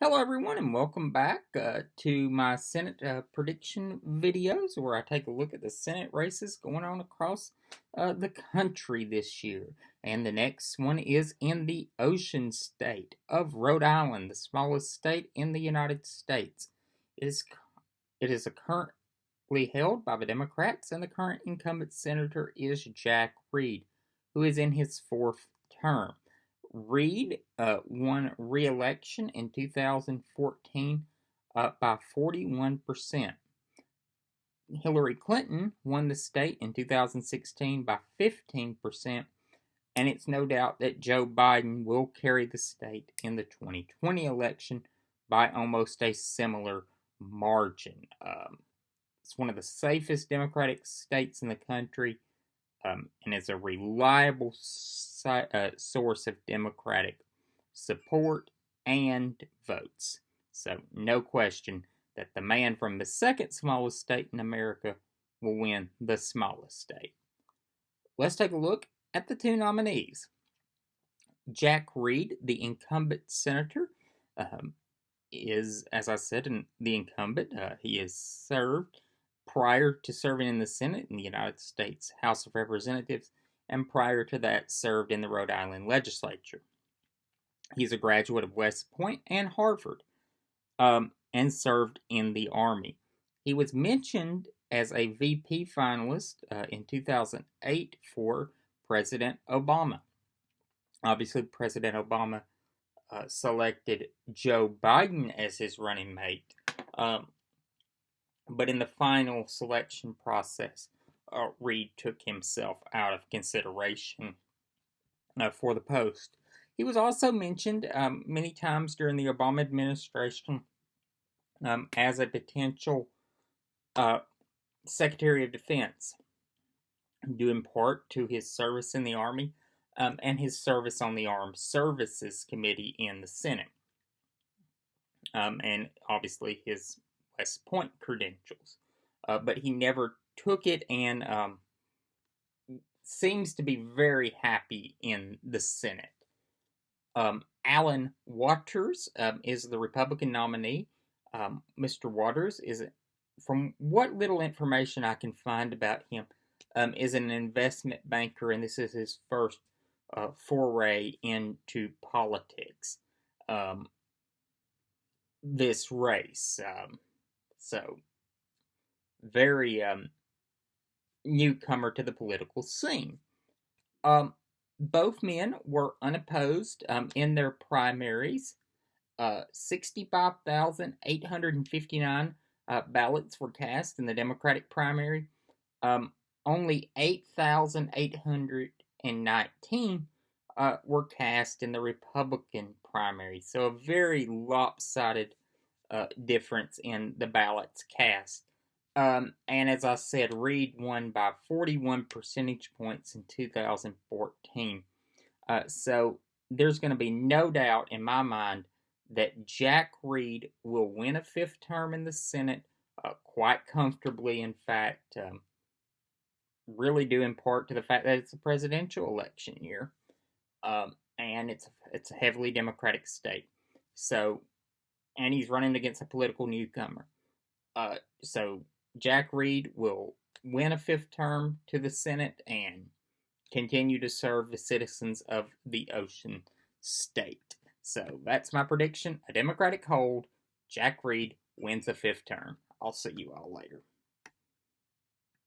Hello, everyone, and welcome back to my Senate prediction videos where I take a look at the Senate races going on across the country this year. And the next one is in the ocean state of Rhode Island, the smallest state in the United States. It is, it is currently held by the Democrats, and the current incumbent senator is Jack Reed, who is in his fourth term. Reed won re-election in 2014 by 41%. Hillary Clinton won the state in 2016 by 15%, and it's no doubt that Joe Biden will carry the state in the 2020 election by almost a similar margin. It's one of the safest Democratic states in the country, and is a reliable source of Democratic support and votes. So, no question that the man from the second smallest state in America will win the smallest state. Let's take a look at the two nominees. Jack Reed, the incumbent senator, is, as I said, the incumbent. He has served prior to serving in the Senate in the United States House of Representatives, and prior to that served in the Rhode Island legislature. He's a graduate of West Point and Harvard, and served in the Army. He was mentioned as a VP finalist in 2008 for President Obama. Obviously, President Obama selected Joe Biden as his running mate. But in the final selection process, Reed took himself out of consideration for the post. He was also mentioned many times during the Obama administration as a potential Secretary of Defense, due in part to his service in the Army and his service on the Armed Services Committee in the Senate, and obviously his West Point credentials. But he never took it, and seems to be very happy in the Senate. Alan Waters is the Republican nominee. Mr. Waters is, from what little information I can find about him, is an investment banker, and this is his first foray into politics. This race. So, very newcomer to the political scene. Both men were unopposed in their primaries. 65,859 ballots were cast in the Democratic primary. Only 8,819 were cast in the Republican primary. So a very lopsided difference in the ballots cast. And as I said, Reed won by 41 percentage points in 2014. So there's going to be no doubt in my mind that Jack Reed will win a fifth term in the Senate quite comfortably. In fact, really due in part to the fact that it's a presidential election year, and it's a heavily Democratic state. So, and he's running against a political newcomer. So Jack Reed will win a fifth term to the Senate and continue to serve the citizens of the Ocean State. So that's my prediction. A Democratic hold. Jack Reed wins a fifth term. I'll see you all later.